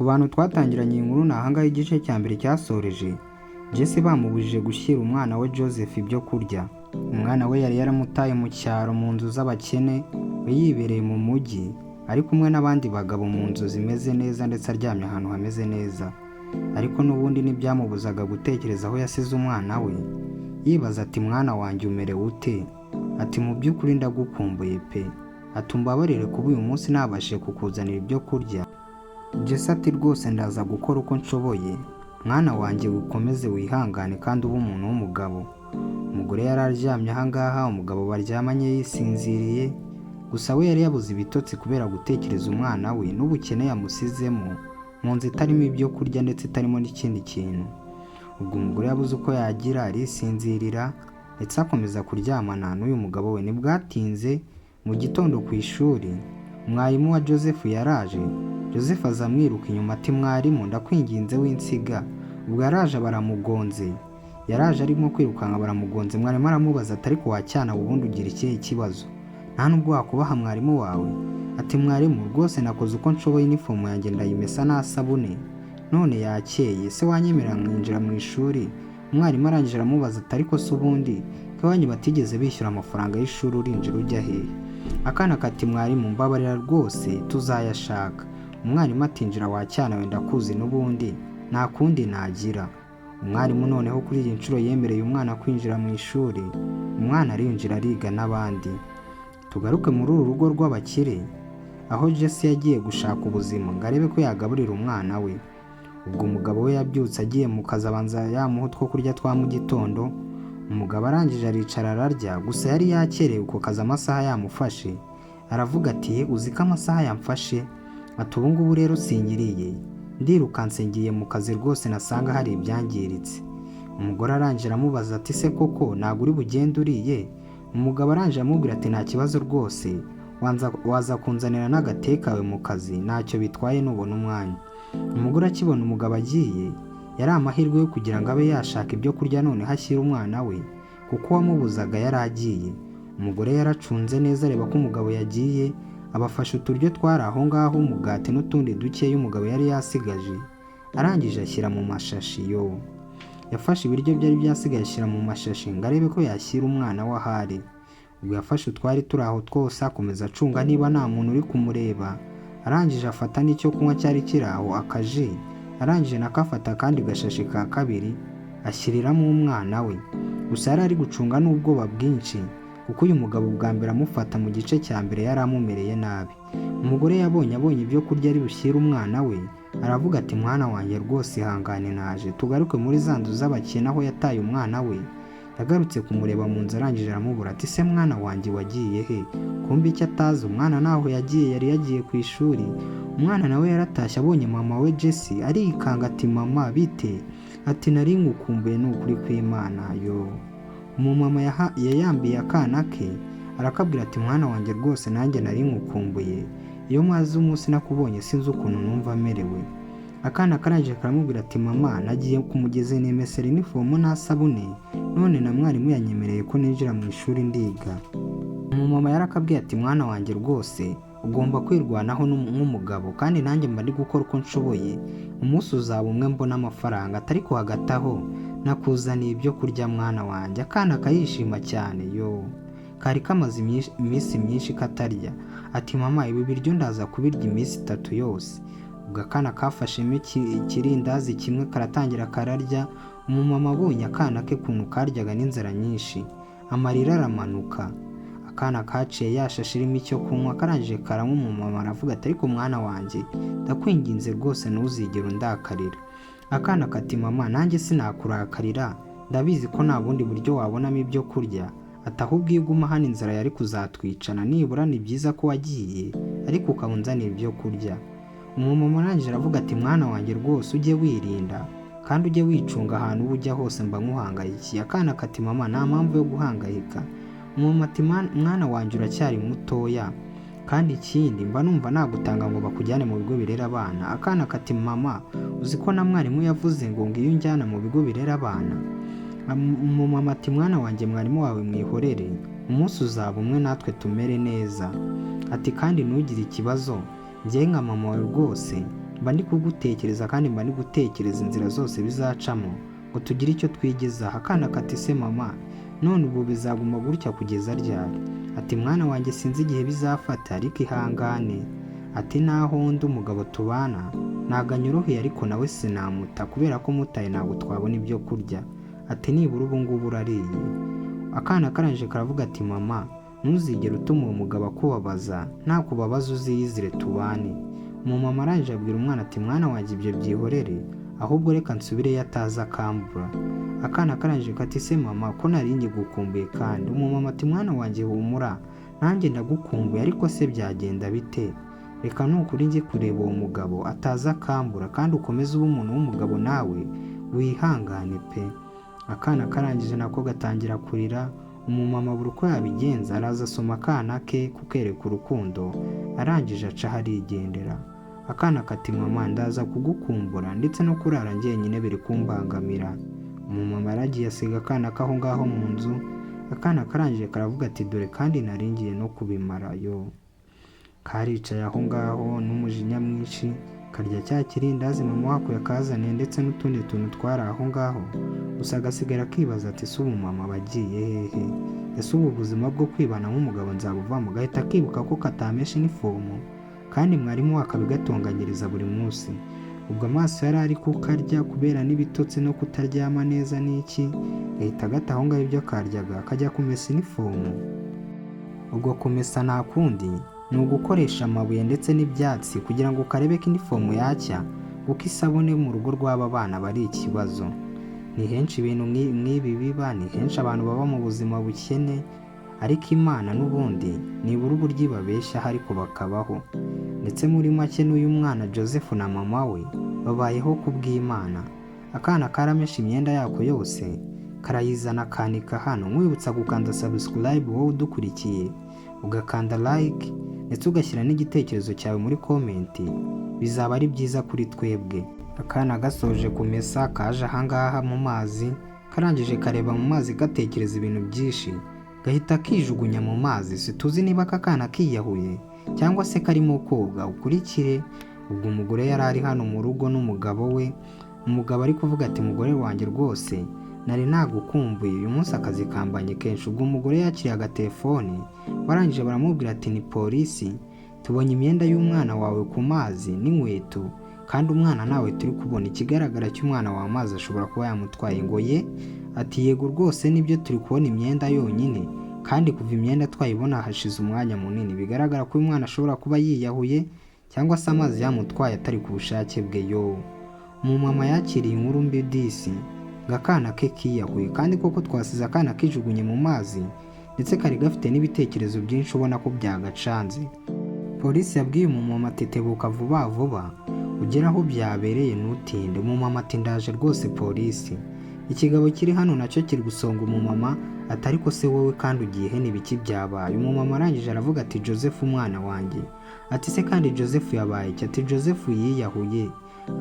Ku bantu twatangiranye iyi nkuru ni ahangaha igice cya mbere cyasoreje. Jesse bamubujije gushyira umwana we Joseph ibyo kurya. Umwana we yari yaramutaye mu cyaro mu nzu z'abakene, we yibereye mu mujyi ari kumwe n'abandi bagabo mu nzu zimeze neza ndetse aryamye ahantu hameze neza. Ariko n'ubundi ntibyamubuzaga gutekereza aho yasize umwana we. Yibaza ati mwana wanjye umerewe ute? Ati mu by'ukuri ndagukumbuye pe. Ati umbabarire kuba uyu munsi nabashije kukuzanira ibyo kurya. Jesse ati rwose ndaza gukora uko nshoboye. Mwana wanjye ukomeze wihangane kandi ube umuntu w'umugabo. Umugore yari aryamye ahangaha, umugabo baryamanye yisinziriye, gusa we yari yabuze ibitotsi kubera gutekereza umwana we n'ubukene yamusizemo mu nzu itarimo ibyo kurya ndetse itarimo n'ikindi kintu. Ubwo umugore yabuze uko yagira, arisinzirira ndetse akomeza kuryamana n'uyu mugabo we. Ntibwatinze mu gitondo ku ishuri mwarimu wa Joseph yaraje. Joseph aza amwiruka inyuma ati mwarimu ndakwinginze winsiga. Ubwo yaraje baramugonze, yaraje arimo kwirukanka baramugonze. Mwarimu aramubaza ati ariko wacyana ubundi ugira ikihe kibazo? Nta nubwo wakubaha mwarimu wawe? Ati mwarimu rwose nakoze uko nshoboye, inifomu yanjye ndayimesa nta sabune none yakeye, se wanyemerera mwinjira mu ishuri? Umwarimu arangije aramubaza ati ariko se ubundi ko iwanyu batigeze bishyura amafaranga y'ishuri urinjira ujya hehe? Akana kati mwarimu mbabarira rwose tuzayashaka. Umwarimu atinjira wacyana wenda kuzi n'ubundi nta kundi nagira. Umwarimu noneho kuri iyi nshuro yemereye umwana kwinjira mu ishuri. Umwana arinjira ariga n'abandi. Tugaruke muri uru rugo rw'abakire aho Jesse yagiye gushaka ubuzima ngo arebe ko yagaburira umwana we. Ubwo umugabo we yabyutse agiye mu kazi, abanza yamuha utwo kurya twa mu gitondo. Umugabo arangije aricara ararya, gusa yari yakerewe uko kazi amasaha yamufashe. Aravuga ati uzi ko amasaha yamfashe? Ati ubu ngubu rero sinyiriye, ndirukanse ngiye mu kazi rwose nasanga hari ibyangiritse. Umugore arangije aramubaza ati se koko ntabwo uri bugende uriye? Umugabo arangije amubwira ati nta kibazo rwose, waza kunzanira n'agatekawe mu kazi, ntacyo bitwaye nubona umwanya. Umugore akibona umugabo agiye, yari amahirwe yo kugira ngo abe yashaka ibyo kurya none hashyira umwana we, kuko uwamubuzaga yari agiye. Umugore yaracunze neza areba ko umugabo yagiye, abafashe uturyo twari aho ngaho, umugati n'utundi dukeya umugabo yari yasigaje, arangije ashyira mu mashashi. Yafashe ibiryo byari byasigaye ashyira mu mashashi ngo arebe ko yashyira umwana we ahari. Ubwo yafashe utwari turi aho twose akomeza acunga niba nta muntu uri kumureba. Arangije afata n'icyo kunywa cyari kiri aho, akaji. Arangije nakafata akandi gashashi ka kabiri ashyiriramo umwana we. Gusa yari ari gucunga n'ubwoba bwinshi kuko uyu mugabo bwa mbere amufata mu gice cya mbere yari amumereye nabi. Umugore abonye ibyo kurya ari bushyire umwana we, aravuga ati mwana wanjye rwose ihangane naje. Tugaruke muri za nzu z'abakene aho yataye umwana we. Yagarutse kumureba mu nzu arangije aramubura ati se mwana wanjye wagiye he? Kumbe icyo atazi umwana naho yagiye, yari yagiye ku ishuri. Umwana nawe yaratashye abonye mama we Jesse arikanga ati mama bite? Ati nari ngukumbuye n'ukuri kw'Imana. Umumama yayambiye akana ke arakabwira ati mwana wanjye rwose nanjye nari ngukumbuye, iyo mwazi umunsi nakubonye sinzi ukuntu numva merewe. Akana karangije karamubwira ati mama nagiye ku mugezi nimesera inifomu nta sabune, none na mwarimu yanyemereye ko ninjira mu ishuri ndiga. Umumama yarakabwiye ati mwana wanjye rwose ugomba kwirwanaho nk'umugabo, kandi nanjye mba ndi gukora uko nshoboye, umunsi uzaba umwe mbona amafaranga. Atari ko hagati aho nakuzaniye ibyo kurya mwana wanjye. Akana kayishima cyane, kari kamaze iminsi myinshi katarya. Ati mama ibi biryo ndaza kubirya iminsi 3 yose. Ubwo akana kafashemo ikirindazi kimwe karatangira kararya. Umumama abonye akana ke kuntu karyaga n'inzara nyinshi, amarira aramanuka. Akana kaciye yashashi irimo icyo kunywa, karangije karanywa. Umumama aravuga ati ariko mwana wanjye ndakwinginze rwose ntuzigere undakarira. Akana kati mama nanjye sinakurakarira, ndabizi ko nta bundi buryo wabonamo ibyo kurya. Ati ahubwo iyo uguma hano inzara yari kuzatwicana, nibura ni byiza ko wagiye ariko ukabunzanira ibyo kurya. Umumama arangije aravuga ati mwana wanjye rwose ujye wirinda kandi ujye wicunga ahantu uba ujya hose, mba nkuhangayikiye. Akana kati mama nta mpamvu yo guhangayika. Umumama ati mwana wanjye uracyari mutoya, kandi ikindi mba numva nagutanga ngo bakujyane mu bigo birera abana. Akana kati mama uzi ko na mwarimu yavuze ngo ngiyo unjyana mu bigo birera abana? Umumama ati mwana wanjye mwarimu wawe mwihorere, umunsi uzaba umwe natwe tumere neza. Ati kandi ntugire ikibazo, njye nka mama wawe rwose mba ndi kugutekereza kandi mba ndi gutekereza inzira zose bizacamo ngo tugire icyo twigezaho. Akana kati se mama, none ubu bizaguma gutya kugeza ryari? Ati mwana wanjye sinzi igihe bizafata ariko ihangane. Ati naho undi umugabo tubana ntago anyoroheye ariko nawe sinamuta kubera ko mutaye ntabwo twabona ibyo kurya. Ati nibura ubu ngubu urariye. Akana karangije karavuga ati mama, ntuzigere utuma uwo mugabo akubabaza, nakubabaza uziyizire tubane. Umumama arangije abwira umwana ati mwana wanjye ibyo byihorere, ahubwo reka nsubireyo ataza akambura. Akana karangije kati se mama ko nari ngigukumbuye kandi. Umumama ati mwana wanjye humura, nanjye ndagukumbuye ariko se byagenda bite? Reka nukuri njye kureba uwo mugabo ataza akambura kandi ukomeze ube umuntu w'umugabo nawe wihangane pe. Akana karangije nako gatangira kurira. Umumama buri uko yabigenza araza asoma akana ke kukereka urukundo, arangije aca harigendera. Akana kati mama ndaza kugukumbura ndetse no kurara njyenyine biri kumbangamira. Umumama aragiye asiga akana kaho ngaho mu nzu. Akana karangije karavuga ati dore kandi naringiye no kubimarayo. Karicaye aho ngaho n'umujinya mwinshi, karya cya kirindazi mama wako yakazaniye ndetse n'utundi tuntu twari aho ngaho. Gusa agasigara kibaza ati se umumama bagiye hehe? Ese ubu buzima bwo kwibana nk'umugabo nzabuvamo? Gahita akibuka ko katameshe inifomu kandi mwarimu wakabigatonganyiriza buri munsi. Ubwo amaso yari ari kukarya kubera n'ibitotsi no kutaryama neza n'iki, gahita gata aho ngaho ibyo karyaga kajya kumesa inifomu. Ubwo kumesa nta kundi ni ugukoresha amabuye ndetse n'ibyatsi kugira ngo karebe ko inifomu yacya, kuko isabune mu rugo rw'aba bana bari ikibazo. Ni henshi ibintu nk'ibi biba, ni henshi abantu baba mu buzima bukene, ariko Imana n'ubundi nibura uburyo ibabeshyaho ariko bakabaho. Ndetse muri make n'uyu mwana Joseph na mama we babayeho kubw'Imana. Akana karamesha imyenda yako yose karayizana kanika hano. Nkwibutsa gukanda subscribe wowe udukurikiye, ugakanda like ndetse ugashyira n'igitekerezo cyawe muri comment, bizaba ari byiza kuri twebwe. Akana gasoje kumesa kaje ahangaha mu mazi, karangije kareba mu mazi gatekereza ibintu byinshi, gahita kijugunya mu mazi. Situzi niba akana kiyahuye cyangwa se karimo koga. Ukurikire. Ubwo umugore yari ari hano mu rugo n'umugabo we. Umugabo ari kuvuga ati mugore wanjye rwose nari nagukumbuye, uyu munsi akazi kambanye kenshi. Ubwo umugore yakiriye agatelefone, barangije baramubwira ati ni polisi, tubonye imyenda y'umwana wawe ku mazi n'inkweto kandi umwana nawe turi kubona. Ikigaragara cy'umwana wawe amazi ashobora kuba yamutwaye. Ngo ye? Ati yego rwose nibyo turi kubona imyenda yonyine kandi kuva imyenda twayibona hashize umwanya munini. Bigaragara ko uyu mwana ashobora kuba yiyahuye cyangwa se amazi yamutwaye atari ku bushake bwe. Yo, umumama yakiriye inkuru mbi disi, gakana ke kiyahuye kandi koko twasize akana kijugunye mu mazi ndetse kari gafite n'ibitekerezo byinshi ubona ko byagacanze. Polisi yabwiye umumama ati tebuka vuba vuba ugera aho byabereye ntutinde. Umumama ati ndaje rwose polisi. Ikigabo kiri hano nacyo kiri gusonga umumama ati ariko se wowe kandi ugiye he, n'ibiki byabaye? Umumama arangije aravuga ati Joseph umwana wanjye. Ati se kandi Joseph yabaye iki? Ati Joseph yiyahuye.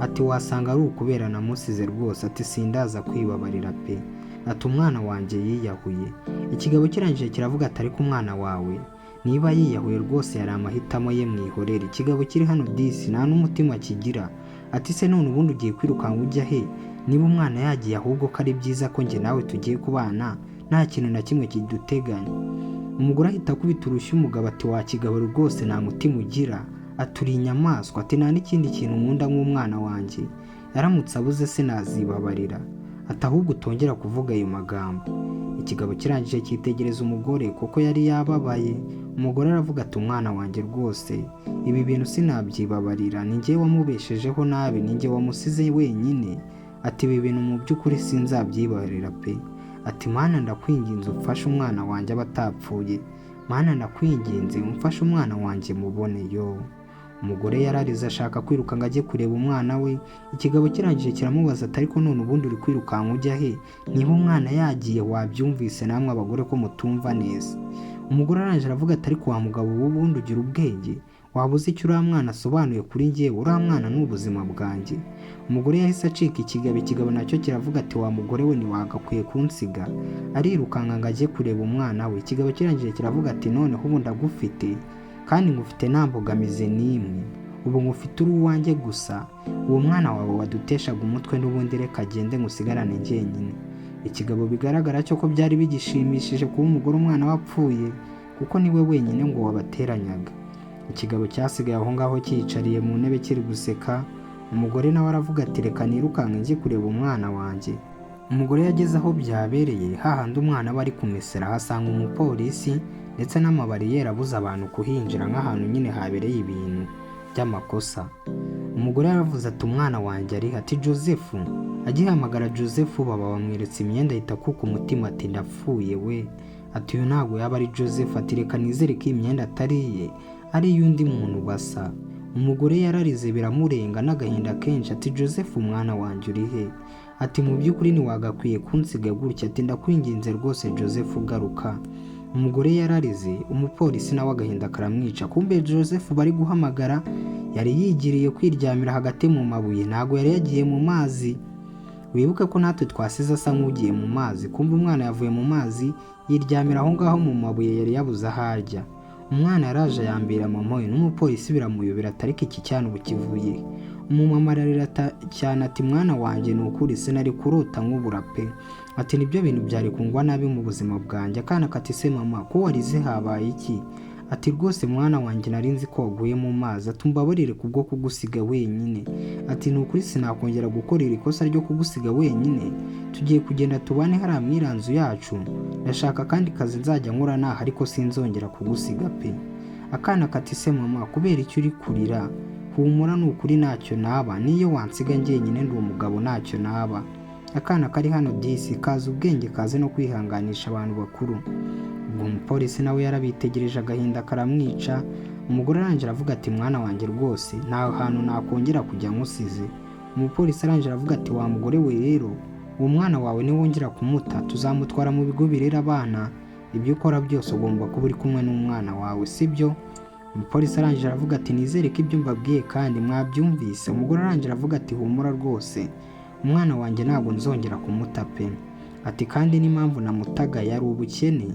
Ati wasanga ari ukubera namusize rwose. Ati sindaza kwibabarira pe. Ati umwana wanjye yiyahuye. Ikigabo kirangije kiravuga ati ariko umwana wawe niba yiyahuye rwose yari amahitamo ye, mwihorere. Ikigabo kiri hano disi nta n'umutima kigira. Ati se none ubundi ugiye kwirukanka ujya he niba umwana yagiye? Ahubwo ko ari byiza ko njye nawe tugiye kubana, nta kintu na kimwe kiduteganya. Umugore ahita akubita urushyi umugabo ati wa kigabo rwose nta mutima ugira, aturi inyamaswa. Ati nta n'ikindi kintu nkunda nk'umwana wanjye, yaramutse abuze se nazibabarira. Ati ahubwo utongera kuvuga ayo magambo. Ikigabo kirangije cyitegereza umugore kuko yari yababaye. Umugore aravuga ati umwana wanjye rwose ibi bintu sinabyibabarira, ni njye wamubeshejeho nabi, ni njye wamusize wenyine. Ati ibi bintu mu by'ukuri sinzabyibabarira pe. Ati Mana ndakwinginze umfashe umwana wanjye abatapfuye, Mana ndakwinginze umfashe umwana wanjye mubone. Yo, umugore yararize ashaka kwiruka ngo ajye kureba umwana we. Ikigabo kirangije kiramubaza ati ariko none ubundi uri kwirukanka ujya he niba umwana yagiye? Wabyumvise namwe abagore ko mutumva neza. Umugore arangije aravuga ati ariko wa mugabo ubundi ugira ubwenge, wabuze icyo uriya mwana asobanuye kuri njyewe? Uriya mwana ni ubuzima bwanjye. Umugore yahise acika ikigabo. Ikigabo nacyo kiravuga ati wa mugore we ntiwagakwiye kunsiga. Arirukanka ngo ajye kureba umwana we. Ikigabo kirangije kiravuga ati noneho ubu ndagufite kandi ngufite nta mbogamizi n'imwe. ubu ngufite uri uwanjye gusa, uwo mwana wawe waduteshaga umutwe n'ubundi reka agende ngusigarane njyenyine. Ikigabo bigaragara cyo ko byari bigishimishije kuba umugore umwana wapfuye kuko niwe wenyine ngo wabateranyaga. Ikigabo cyasigaye aho ngaho cyiyicariye mu ntebe kiri guseka. Umugore nawe aravuga ati reka nirukanke njye kureba umwana wanjye. Umugore yageze aho byabereye, hahandi umwana aba ari kumesera, ahasanga umupolisi ndetse n'amabariyeri abuza abantu kuhinjira nk'ahantu nyine habereye ibintu by'amakosa. Umugore yaravuze ati umwana wanjye ari ati Joseph. Agihamagara Joseph baba bamweretse imyenda ahita akuka umutima ati ndapfuye we. Ati uyu ntabwo yaba ari Joseph. Ati reka nizere ko iyi myenda atari iye, ari iy'undi muntu basa. Umugore yararize biramurenga n'agahinda kenshi ati Joseph umwana wanjye uri he? Ati mu by'ukuri ntiwagakwiye kunsiga gutya. Ati ndakwinginze rwose Joseph ugaruka. Umugore yararize, umupolisi nawe agahinda karamwica. Kumbe Joseph bari guhamagara yari yigiriye kwiryamira hagati mu mabuye, ntago yari yagiye mu mazi. Wibuke ko natwe twasize asa nk'ugiye mu mazi. Kumbe umwana yavuye mu mazi yiryamira aho ngaho mu mabuye yari yabuze aho arya. Umwana yaraje yambira mama we, n'umupolisi biramuyobera atariko iki cyane ubu kivuye. Umumama ararira cyane ati mwana wanjye ni ukuri sinari kurota nk'ubura pe. Ati nibyo bintu byari kungwa nabi mu buzima bwanjye. Akana kati se mama ko warize habaye iki? Ati rwose mwana wanjye nari nzi ko waguye mu mazi. Ati mbabarire kubwo kugusiga wenyine. Ati ni ukuri sinakongera gukora iri kosa ryo kugusiga wenyine. Tugiye kugenda tubane hariya mu iranzu yacu. Ndashaka kandi kazi nzajya nkora naha ariko sinzongera kugusiga pe. Akana kati se mama kubera icyo uri kurira? Humura ni ukuri ntacyo naba, niyo wansiga njyenyine ndi umugabo ntacyo naba. Akana kari hano disi kazi ubwenge kazi no kwihanganisha abantu bakuru. Ubwo umupolisi nawe yarabitegereje agahinda karamwica. Umugore arangira avuga ati mwana wanjye rwose nta hantu nakongera kujya nkusize. Umupolisi arangira avuga ati wa mugore we rero uwo mwana wawe niwongera kumuta tuzamutwara mu bigo birera abana. Ibyo ukora byose ugomba kuba uri kumwe n'umwana wawe sibyo? Umupolisi arangira avuga ati nizere ko ibyo mbabwiye kandi mwabyumvise. Umugore arangira avuga ati humura rwose umwana wanjye ntabwo nzongera kumuta pe. Ati kandi n'impamvu namutaga yari ubukene,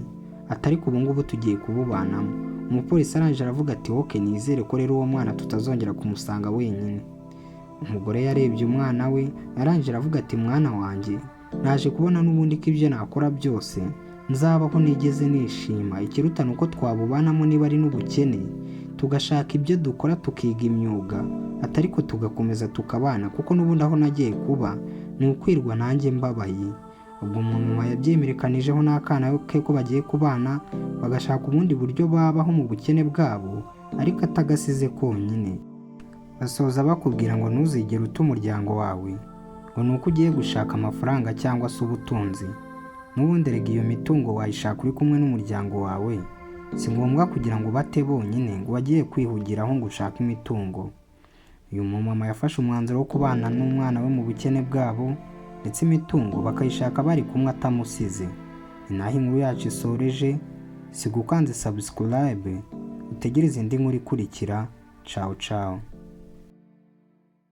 atari ku bungubu tugiye kububanamo. Umupolisi arangira avuga ati oke nizere ko rero uwo mwana tutazongera kumusanga wenyine. Umugore yarebye umwana we arangira avuga ati mwana wanjye naje kubona n'ubundi ko ibyo nakora byose nzabaho nigeze nishima. Ikiruta nuko twabubanamo niba ari n'ubukene tugashaka ibyo dukora tukiga imyuga, atari ko tugakomeza tukabana kuko n'ubundi aho nagiye kuba ni ukwirwa nanjye mbabaye. Ubwo umumama yabyemerekanijeho n'akana ke ko bagiye kubana bagashaka ubundi buryo babaho mu bukene bwabo ariko atagasize konyine. Basoza bakubwira ngo ntuzigere uta umuryango wawe ngo ni uko ugiye gushaka amafaranga cyangwa se ubutunzi. N'ubundi rega iyo mitungo wayishaka uri kumwe n'umuryango wawe. Si ngombwa kugira ngo bate bonyine ngo bagiye kwihugiraho ngo ushake imitungo. Uyu mumama yafashe umwanzuro wo kubana n'umwana we mu bukene bwabo ndetse imitungo bakayishaka bari kumwe atamusize. Ni naho inkuru yacu isoreje. Siga ukanze subscribe utegereze indi nkuru ikurikira. Ciao ciao.